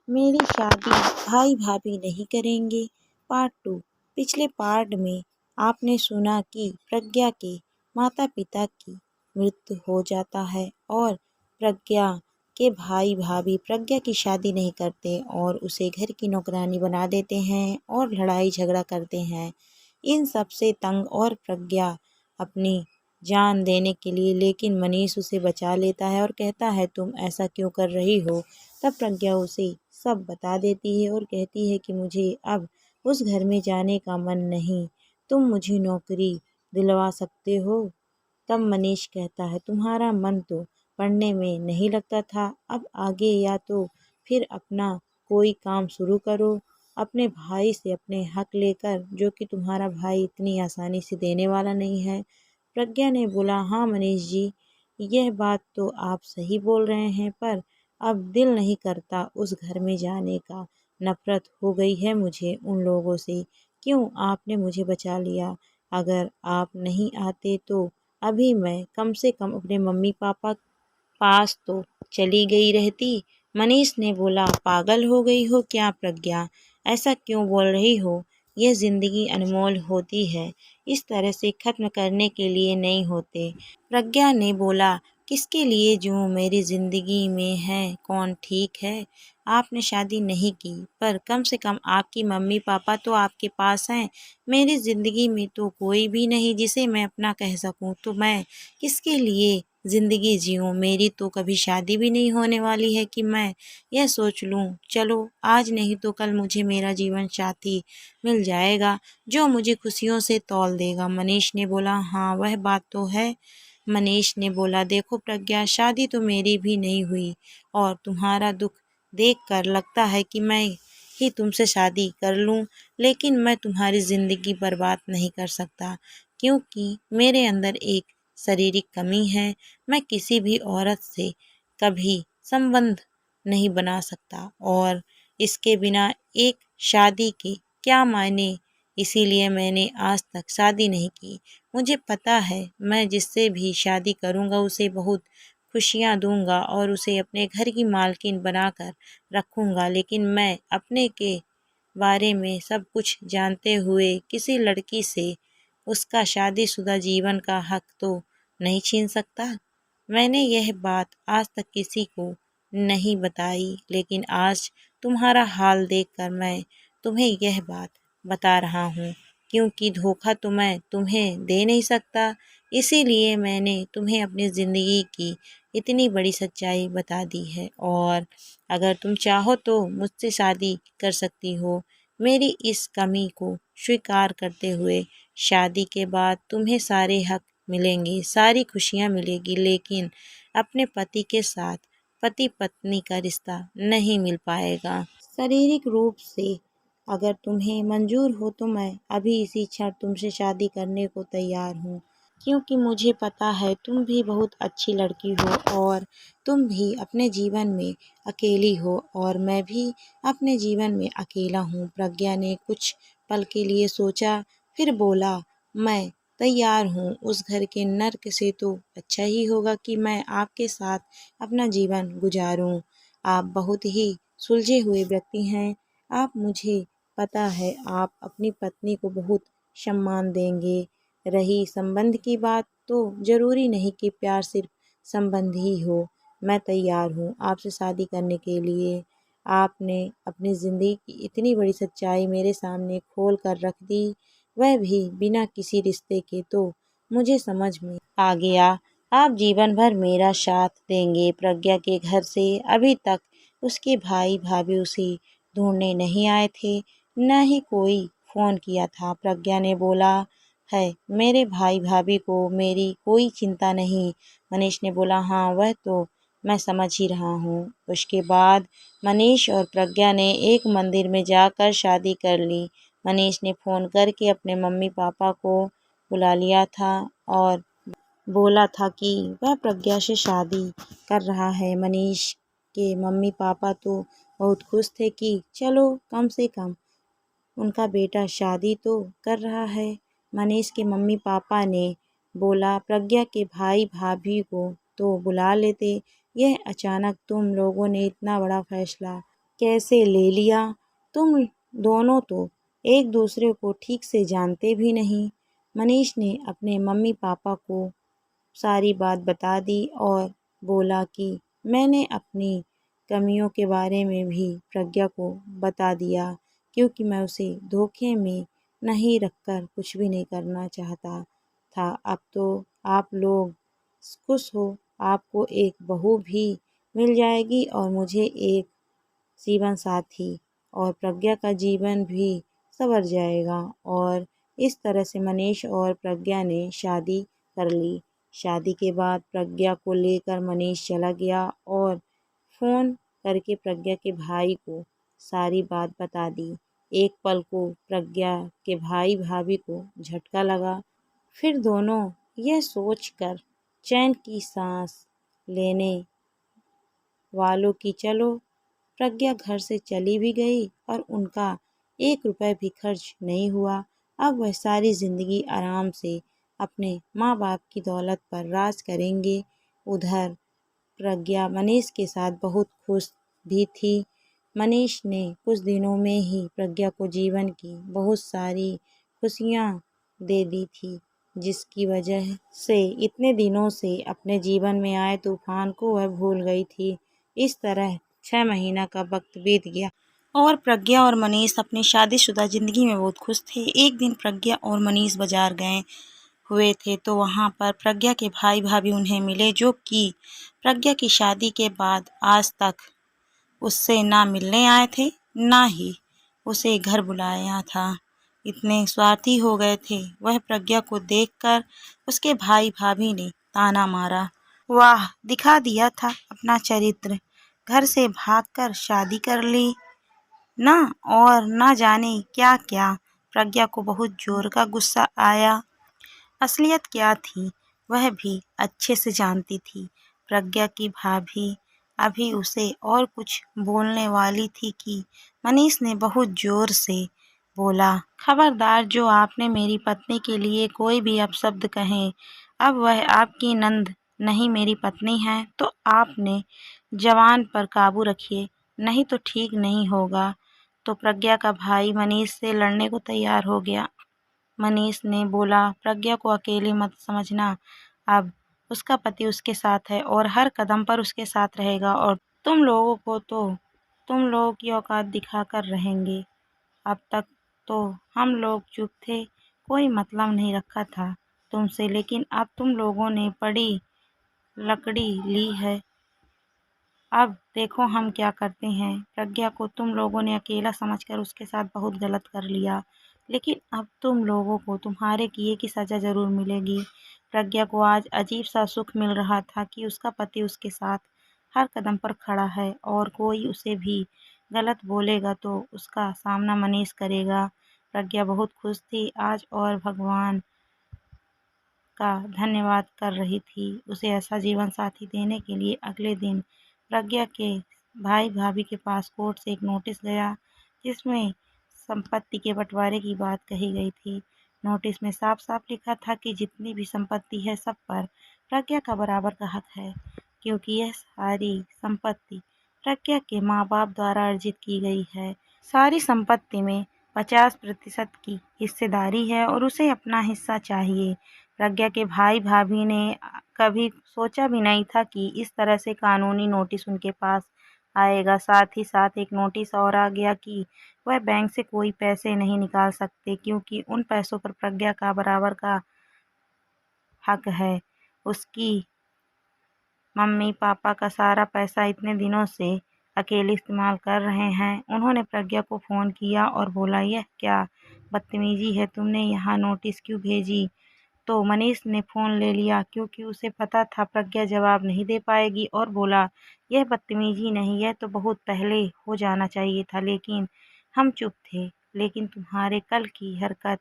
मेरी शादी भाई भाभी नहीं करेंगे। पार्ट 2। पिछले पार्ट में आपने सुना कि प्रज्ञा के माता पिता की मृत्यु हो जाता है और प्रज्ञा के भाई भाभी प्रज्ञा की शादी नहीं करते और उसे घर की नौकरानी बना देते हैं और लड़ाई झगड़ा करते हैं। इन सब से तंग और प्रज्ञा अपनी जान देने के लिए, लेकिन मनीष उसे बचा लेता है और कहता है तुम ऐसा क्यों कर रही हो। तब प्रज्ञा उसे सब बता देती है और कहती है कि मुझे अब उस घर में जाने का मन नहीं, तुम मुझे नौकरी दिलवा सकते हो। तब मनीष कहता है तुम्हारा मन तो पढ़ने में नहीं लगता था, अब आगे या तो फिर अपना कोई काम शुरू करो अपने भाई से अपने हक लेकर, जो कि तुम्हारा भाई इतनी आसानी से देने वाला नहीं है। प्रज्ञा ने बोला हाँ मनीष जी, यह बात तो आप सही बोल रहे हैं, पर अब दिल नहीं करता उस घर में जाने का। नफरत हो गई है मुझे उन लोगों से। क्यों आपने मुझे बचा लिया? अगर आप नहीं आते तो अभी मैं कम से कम अपने मम्मी पापा पास तो चली गई रहती। मनीष ने बोला पागल हो गई हो क्या प्रज्ञा? ऐसा क्यों बोल रही हो? यह ज़िंदगी अनमोल होती है, इस तरह से ख़त्म करने के लिए नहीं होते। प्रज्ञा ने बोला किसके लिए जो मेरी ज़िंदगी में है कौन ठीक है? आपने शादी नहीं की, पर कम से कम आपकी मम्मी पापा तो आपके पास हैं। मेरी ज़िंदगी में तो कोई भी नहीं जिसे मैं अपना कह सकूं, तो मैं किसके लिए ज़िंदगी जीऊँ? मेरी तो कभी शादी भी नहीं होने वाली है कि मैं यह सोच लूँ चलो आज नहीं तो कल मुझे मेरा जीवन साथी मिल जाएगा जो मुझे खुशियों से तौल देगा। मनीष ने बोला हाँ वह बात तो है। मनीष ने बोला देखो प्रज्ञा, शादी तो मेरी भी नहीं हुई और तुम्हारा दुख देखकर लगता है कि मैं ही तुमसे शादी कर लूं, लेकिन मैं तुम्हारी ज़िंदगी बर्बाद नहीं कर सकता क्योंकि मेरे अंदर एक शारीरिक कमी है। मैं किसी भी औरत से कभी संबंध नहीं बना सकता और इसके बिना एक शादी के क्या मायने, इसीलिए मैंने आज तक शादी नहीं की। मुझे पता है मैं जिससे भी शादी करूँगा उसे बहुत खुशियाँ दूँगा और उसे अपने घर की मालकिन बनाकर रखूँगा, लेकिन मैं अपने के बारे में सब कुछ जानते हुए किसी लड़की से उसका शादीशुदा जीवन का हक तो नहीं छीन सकता। मैंने यह बात आज तक किसी को नहीं बताई, लेकिन आज तुम्हारा हाल देखकर मैं तुम्हें यह बात बता रहा हूँ, क्योंकि धोखा तो मैं तुम्हें दे नहीं सकता। इसीलिए मैंने तुम्हें अपनी ज़िंदगी की इतनी बड़ी सच्चाई बता दी है और अगर तुम चाहो तो मुझसे शादी कर सकती हो। मेरी इस कमी को स्वीकार करते हुए शादी के बाद तुम्हें सारे हक मिलेंगे, सारी खुशियाँ मिलेगी, लेकिन अपने पति के साथ पति पत्नी का रिश्ता नहीं मिल पाएगा। शारीरिक रूप से अगर तुम्हें मंजूर हो तो मैं अभी इसी क्षण तुमसे शादी करने को तैयार हूँ, क्योंकि मुझे पता है तुम भी बहुत अच्छी लड़की हो और तुम भी अपने जीवन में अकेली हो और मैं भी अपने जीवन में अकेला हूँ। प्रज्ञा ने कुछ पल के लिए सोचा, फिर बोला मैं तैयार हूँ। उस घर के नर्क से तो अच्छा ही होगा कि मैं आपके साथ अपना जीवन गुजारूँ। आप बहुत ही सुलझे हुए व्यक्ति हैं। आप मुझे पता है आप अपनी पत्नी को बहुत सम्मान देंगे। रही संबंध की बात तो ज़रूरी नहीं कि प्यार सिर्फ संबंध ही हो। मैं तैयार हूँ आपसे शादी करने के लिए। आपने अपनी ज़िंदगी की इतनी बड़ी सच्चाई मेरे सामने खोल कर रख दी, वह भी बिना किसी रिश्ते के, तो मुझे समझ में आ गया आप जीवन भर मेरा साथ देंगे। प्रज्ञा के घर से अभी तक उसके भाई भाभी उसे ढूंढने नहीं आए थे, न ही कोई फ़ोन किया था। प्रज्ञा ने बोला है मेरे भाई भाभी को मेरी कोई चिंता नहीं। मनीष ने बोला हाँ वह तो मैं समझ ही रहा हूँ। उसके बाद मनीष और प्रज्ञा ने एक मंदिर में जाकर शादी कर ली। मनीष ने फ़ोन करके अपने मम्मी पापा को बुला लिया था और बोला था कि वह प्रज्ञा से शादी कर रहा है। मनीष के मम्मी पापा तो बहुत खुश थे कि चलो कम से कम उनका बेटा शादी तो कर रहा है। मनीष के मम्मी पापा ने बोला प्रज्ञा के भाई भाभी को तो बुला लेते, यह अचानक तुम लोगों ने इतना बड़ा फैसला कैसे ले लिया? तुम दोनों तो एक दूसरे को ठीक से जानते भी नहीं। मनीष ने अपने मम्मी पापा को सारी बात बता दी और बोला कि मैंने अपनी कमियों के बारे में भी प्रज्ञा को बता दिया, क्योंकि मैं उसे धोखे में नहीं रखकर कुछ भी नहीं करना चाहता था। अब तो आप लोग खुश हो, आपको एक बहू भी मिल जाएगी और मुझे एक जीवन साथी, और प्रज्ञा का जीवन भी संवर जाएगा। और इस तरह से मनीष और प्रज्ञा ने शादी कर ली। शादी के बाद प्रज्ञा को लेकर मनीष चला गया और फ़ोन करके प्रज्ञा के भाई को सारी बात बता दी। एक पल को प्रज्ञा के भाई भाभी को झटका लगा। फिर दोनों यह सोचकर चैन की सांस लेने वालों की चलो, प्रज्ञा घर से चली भी गई और उनका 1 रुपए भी खर्च नहीं हुआ। अब वह सारी ज़िंदगी आराम से अपने माँ बाप की दौलत पर राज करेंगे। उधर प्रज्ञा मनीष के साथ बहुत खुश भी थी। मनीष ने कुछ दिनों में ही प्रज्ञा को जीवन की बहुत सारी खुशियाँ दे दी थी, जिसकी वजह से इतने दिनों से अपने जीवन में आए तूफान को वह भूल गई थी। इस तरह 6 महीना का वक्त बीत गया और प्रज्ञा और मनीष अपनी शादीशुदा ज़िंदगी में बहुत खुश थे। एक दिन प्रज्ञा और मनीष बाजार गए हुए थे, तो वहाँ पर प्रज्ञा के भाई भाभी उन्हें मिले, जो कि प्रज्ञा की शादी के बाद आज तक उससे ना मिलने आए थे, ना ही उसे घर बुलाया था। इतने स्वार्थी हो गए थे वह। प्रज्ञा को देखकर उसके भाई भाभी ने ताना मारा, वाह, दिखा दिया था अपना चरित्र, घर से भागकर शादी कर ली ना, और ना जाने क्या क्या। प्रज्ञा को बहुत जोर का गुस्सा आया। असलियत क्या थी वह भी अच्छे से जानती थी। प्रज्ञा की भाभी अभी उसे और कुछ बोलने वाली थी कि मनीष ने बहुत जोर से बोला, खबरदार, जो आपने मेरी पत्नी के लिए कोई भी अपशब्द कहे, अब वह आपकी नंद नहीं मेरी पत्नी है, तो आपने जवान पर काबू रखिए, नहीं तो ठीक नहीं होगा। तो प्रज्ञा का भाई मनीष से लड़ने को तैयार हो गया। मनीष ने बोला, प्रज्ञा को अकेली मत समझना, अब उसका पति उसके साथ है और हर कदम पर उसके साथ रहेगा, और तुम लोगों को तो तुम लोगों की औकात दिखाकर रहेंगे। अब तक तो हम लोग चुप थे, कोई मतलब नहीं रखा था तुमसे, लेकिन अब तुम लोगों ने बड़ी लकड़ी ली है। अब देखो हम क्या करते हैं। प्रज्ञा को तुम लोगों ने अकेला समझकर उसके साथ बहुत गलत कर लिया, लेकिन अब तुम लोगों को तुम्हारे किए की सज़ा ज़रूर मिलेगी। प्रज्ञा को आज अजीब सा सुख मिल रहा था कि उसका पति उसके साथ हर कदम पर खड़ा है, और कोई उसे भी गलत बोलेगा तो उसका सामना मनीष करेगा। प्रज्ञा बहुत खुश थी आज और भगवान का धन्यवाद कर रही थी उसे ऐसा जीवन साथी देने के लिए। अगले दिन प्रज्ञा के भाई भाभी के पास कोर्ट से एक नोटिस गया, जिसमें संपत्ति के बंटवारे की बात कही गई थी। नोटिस में साफ साफ लिखा था कि जितनी भी संपत्ति है सब पर प्रज्ञा का बराबर का हक है, क्योंकि यह सारी संपत्ति प्रज्ञा के माँ बाप द्वारा अर्जित की गई है। सारी संपत्ति में 50% की हिस्सेदारी है और उसे अपना हिस्सा चाहिए। प्रज्ञा के भाई भाभी ने कभी सोचा भी नहीं था कि इस तरह से कानूनी नोटिस उनके पास आएगा। साथ ही साथ एक नोटिस और आ गया कि वह बैंक से कोई पैसे नहीं निकाल सकते, क्योंकि उन पैसों पर प्रज्ञा का बराबर का हक है। उसकी मम्मी पापा का सारा पैसा इतने दिनों से अकेले इस्तेमाल कर रहे हैं। उन्होंने प्रज्ञा को फ़ोन किया और बोला, यह क्या बदतमीजी है, तुमने यहाँ नोटिस क्यों भेजी? तो मनीष ने फ़ोन ले लिया, क्योंकि उसे पता था प्रज्ञा जवाब नहीं दे पाएगी, और बोला, यह बदतमीजी नहीं, यह तो बहुत पहले हो जाना चाहिए था, लेकिन हम चुप थे। लेकिन तुम्हारे कल की हरकत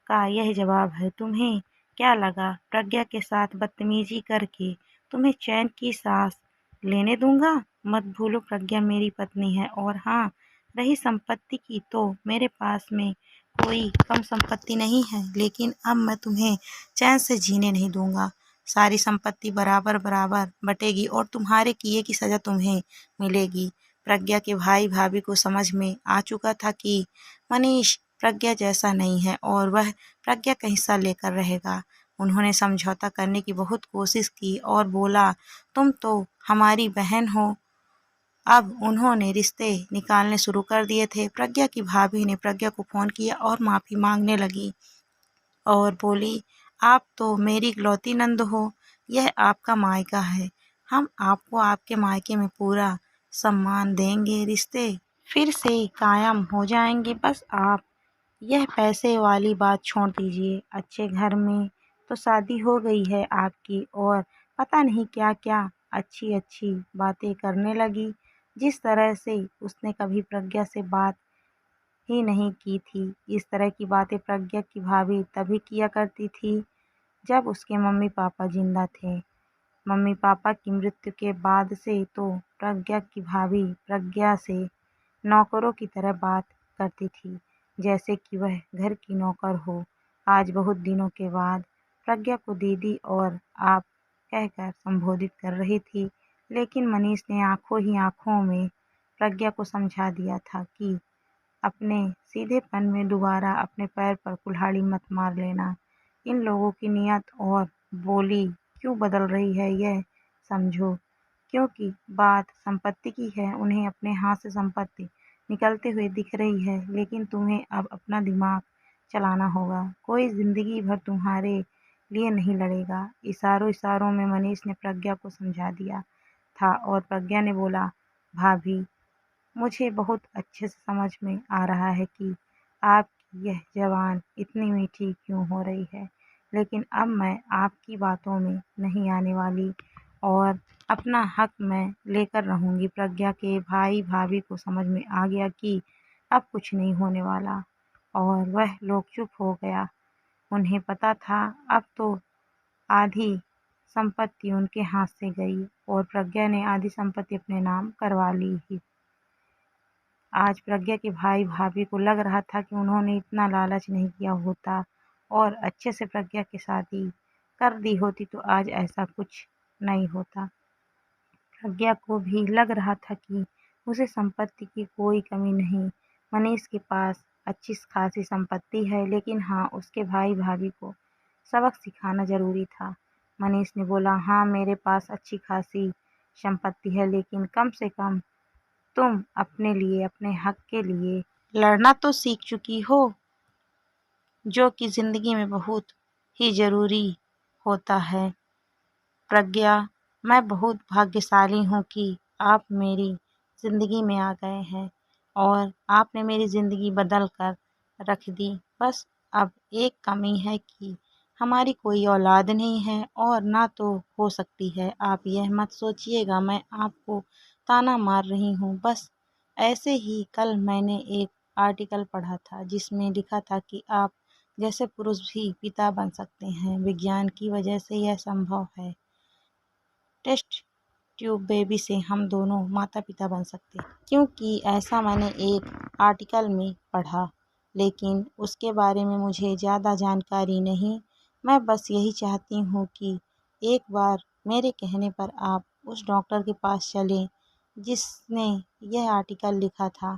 का यह जवाब है। तुम्हें क्या लगा प्रज्ञा के साथ बदतमीजी करके तुम्हें चैन की सांस लेने दूंगा? मत भूलो प्रज्ञा मेरी पत्नी है, और हाँ, रही संपत्ति की, तो मेरे पास में कोई कम संपत्ति नहीं है, लेकिन अब मैं तुम्हें चैन से जीने नहीं दूंगा। सारी संपत्ति बराबर बराबर बटेगी और तुम्हारे किए की सज़ा तुम्हें मिलेगी। प्रज्ञा के भाई भाभी को समझ में आ चुका था कि मनीष प्रज्ञा जैसा नहीं है और वह प्रज्ञा का हिस्सा लेकर रहेगा। उन्होंने समझौता करने की बहुत कोशिश की और बोला, तुम तो हमारी बहन हो। अब उन्होंने रिश्ते निकालने शुरू कर दिए थे। प्रज्ञा की भाभी ने प्रज्ञा को फ़ोन किया और माफ़ी मांगने लगी और बोली, आप तो मेरी इकलौती नंद हो, यह आपका मायका है। हम आपको आपके मायके में पूरा सम्मान देंगे, रिश्ते फिर से कायम हो जाएंगे। बस आप यह पैसे वाली बात छोड़ दीजिए। अच्छे घर में तो शादी हो गई है आपकी और पता नहीं क्या क्या अच्छी अच्छी बातें करने लगी, जिस तरह से उसने कभी प्रज्ञा से बात ही नहीं की थी। इस तरह की बातें प्रज्ञा की भाभी तभी किया करती थी जब उसके मम्मी पापा जिंदा थे। मम्मी पापा की मृत्यु के बाद से तो प्रज्ञा की भाभी प्रज्ञा से नौकरों की तरह बात करती थी, जैसे कि वह घर की नौकर हो। आज बहुत दिनों के बाद प्रज्ञा को दीदी और आप कहकर संबोधित कर रही थी, लेकिन मनीष ने आंखों ही आंखों में प्रज्ञा को समझा दिया था कि अपने सीधेपन में दोबारा अपने पैर पर कुल्हाड़ी मत मार लेना। इन लोगों की नीयत और बोली क्यों बदल रही है यह समझो, क्योंकि बात संपत्ति की है। उन्हें अपने हाथ से संपत्ति निकलते हुए दिख रही है, लेकिन तुम्हें अब अपना दिमाग चलाना होगा। कोई जिंदगी भर तुम्हारे लिए नहीं लड़ेगा। इशारों इशारों में मनीष ने प्रज्ञा को समझा दिया था और प्रज्ञा ने बोला, भाभी मुझे बहुत अच्छे से समझ में आ रहा है कि आपकी यह ज़बान इतनी मीठी क्यों हो रही है, लेकिन अब मैं आपकी बातों में नहीं आने वाली और अपना हक मैं लेकर रहूँगी। प्रज्ञा के भाई भाभी को समझ में आ गया कि अब कुछ नहीं होने वाला और वह लोग चुप हो गया। उन्हें पता था अब तो आधी संपत्ति उनके हाथ से गई और प्रज्ञा ने आधी संपत्ति अपने नाम करवा ली ही। आज प्रज्ञा के भाई भाभी को लग रहा था कि उन्होंने इतना लालच नहीं किया होता और अच्छे से प्रज्ञा की शादी कर दी होती तो आज ऐसा कुछ नहीं होता। प्रज्ञा को भी लग रहा था कि उसे संपत्ति की कोई कमी नहीं। मनीष के पास अच्छी खासी संपत्ति है, लेकिन हाँ, उसके भाई भाभी को सबक सिखाना जरूरी था। मनीष ने बोला, हाँ मेरे पास अच्छी खासी संपत्ति है, लेकिन कम से कम तुम अपने लिए, अपने हक के लिए लड़ना तो सीख चुकी हो, जो कि जिंदगी में बहुत ही जरूरी होता है। प्रज्ञा, मैं बहुत भाग्यशाली हूँ कि आप मेरी ज़िंदगी में आ गए हैं और आपने मेरी ज़िंदगी बदल कर रख दी। बस अब एक कमी है कि हमारी कोई औलाद नहीं है और ना तो हो सकती है। आप यह मत सोचिएगा मैं आपको ताना मार रही हूँ। बस ऐसे ही कल मैंने एक आर्टिकल पढ़ा था जिसमें लिखा था कि आप जैसे पुरुष भी पिता बन सकते हैं। विज्ञान की वजह से यह संभव है। टेस्ट ट्यूब बेबी से हम दोनों माता पिता बन सकते हैं, क्योंकि ऐसा मैंने एक आर्टिकल में पढ़ा, लेकिन उसके बारे में मुझे ज़्यादा जानकारी नहीं। मैं बस यही चाहती हूँ कि एक बार मेरे कहने पर आप उस डॉक्टर के पास चलें जिसने यह आर्टिकल लिखा था।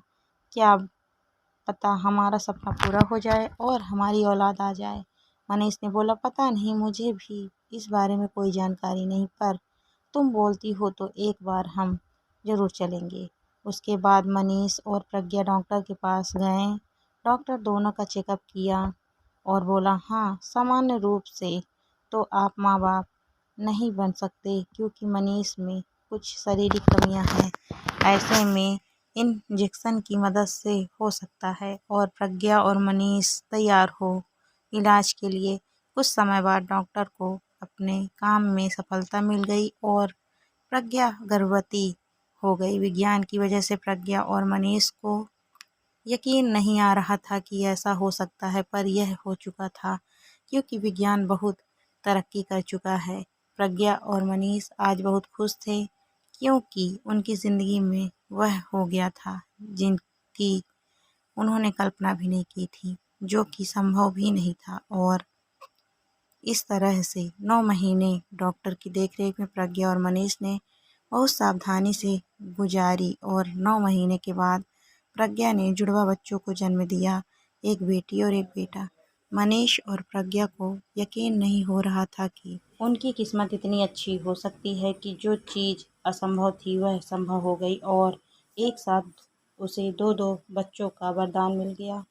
क्या पता हमारा सपना पूरा हो जाए और हमारी औलाद आ जाए। मनीष ने बोला, पता नहीं, मुझे भी इस बारे में कोई जानकारी नहीं, पर तुम बोलती हो तो एक बार हम जरूर चलेंगे। उसके बाद मनीष और प्रज्ञा डॉक्टर के पास गए। डॉक्टर दोनों का चेकअप किया और बोला, हाँ सामान्य रूप से तो आप माँ बाप नहीं बन सकते, क्योंकि मनीष में कुछ शारीरिक कमियां हैं। ऐसे में इंजेक्शन की मदद से हो सकता है और प्रज्ञा और मनीष तैयार हो इलाज के लिए। कुछ समय बाद डॉक्टर को अपने काम में सफलता मिल गई और प्रज्ञा गर्भवती हो गई। विज्ञान की वजह से प्रज्ञा और मनीष को यकीन नहीं आ रहा था कि ऐसा हो सकता है, पर यह हो चुका था क्योंकि विज्ञान बहुत तरक्की कर चुका है। प्रज्ञा और मनीष आज बहुत खुश थे क्योंकि उनकी ज़िंदगी में वह हो गया था जिनकी उन्होंने कल्पना भी नहीं की थी, जो कि संभव भी नहीं था। और इस तरह से 9 महीने डॉक्टर की देखरेख में प्रज्ञा और मनीष ने बहुत सावधानी से गुजारी और 9 महीने के बाद प्रज्ञा ने जुड़वा बच्चों को जन्म दिया, एक बेटी और एक बेटा। मनीष और प्रज्ञा को यकीन नहीं हो रहा था कि उनकी किस्मत इतनी अच्छी हो सकती है कि जो चीज़ असंभव थी वह संभव हो गई और एक साथ उसे 2-2 बच्चों का वरदान मिल गया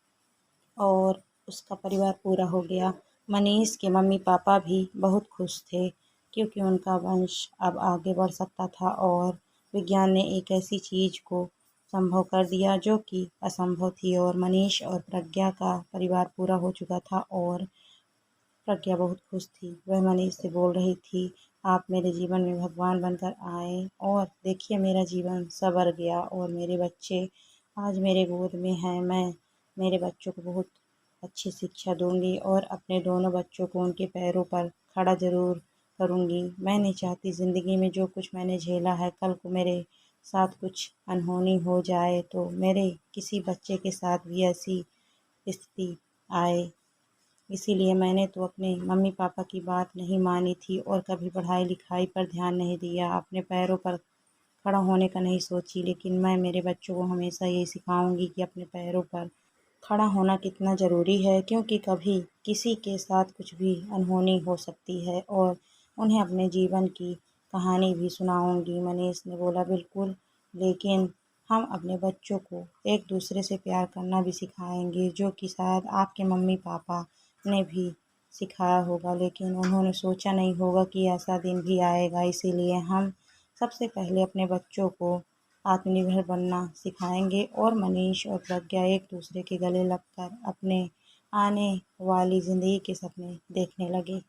और उसका परिवार पूरा हो गया। मनीष के मम्मी पापा भी बहुत खुश थे क्योंकि उनका वंश अब आगे बढ़ सकता था और विज्ञान ने एक ऐसी चीज़ को संभव कर दिया जो कि असंभव थी और मनीष और प्रज्ञा का परिवार पूरा हो चुका था और प्रज्ञा बहुत खुश थी। वह मनीष से बोल रही थी, आप मेरे जीवन में भगवान बनकर आए और देखिए मेरा जीवन संवर गया और मेरे बच्चे आज मेरे गोद में हैं। मैं मेरे बच्चों को बहुत अच्छी शिक्षा दूंगी और अपने दोनों बच्चों को उनके पैरों पर खड़ा ज़रूर करूंगी। मैं नहीं चाहती ज़िंदगी में जो कुछ मैंने झेला है कल को मेरे साथ कुछ अनहोनी हो जाए तो मेरे किसी बच्चे के साथ भी ऐसी स्थिति आए। इसीलिए मैंने तो अपने मम्मी पापा की बात नहीं मानी थी और कभी पढ़ाई लिखाई पर ध्यान नहीं दिया, अपने पैरों पर खड़ा होने का नहीं सोची। लेकिन मैं मेरे बच्चों को हमेशा यही सिखाऊंगी कि अपने पैरों पर खड़ा होना कितना ज़रूरी है क्योंकि कभी किसी के साथ कुछ भी अनहोनी हो सकती है और उन्हें अपने जीवन की कहानी भी सुनाऊंगी। मनीष ने बोला बिल्कुल, लेकिन हम अपने बच्चों को एक दूसरे से प्यार करना भी सिखाएंगे जो कि शायद आपके मम्मी पापा ने भी सिखाया होगा लेकिन उन्होंने सोचा नहीं होगा कि ऐसा दिन भी आएगा। इसीलिए हम सबसे पहले अपने बच्चों को आत्मनिर्भर बनना सिखाएंगे और मनीष और प्रज्ञा एक दूसरे के गले लगकर अपने आने वाली ज़िंदगी के सपने देखने लगे।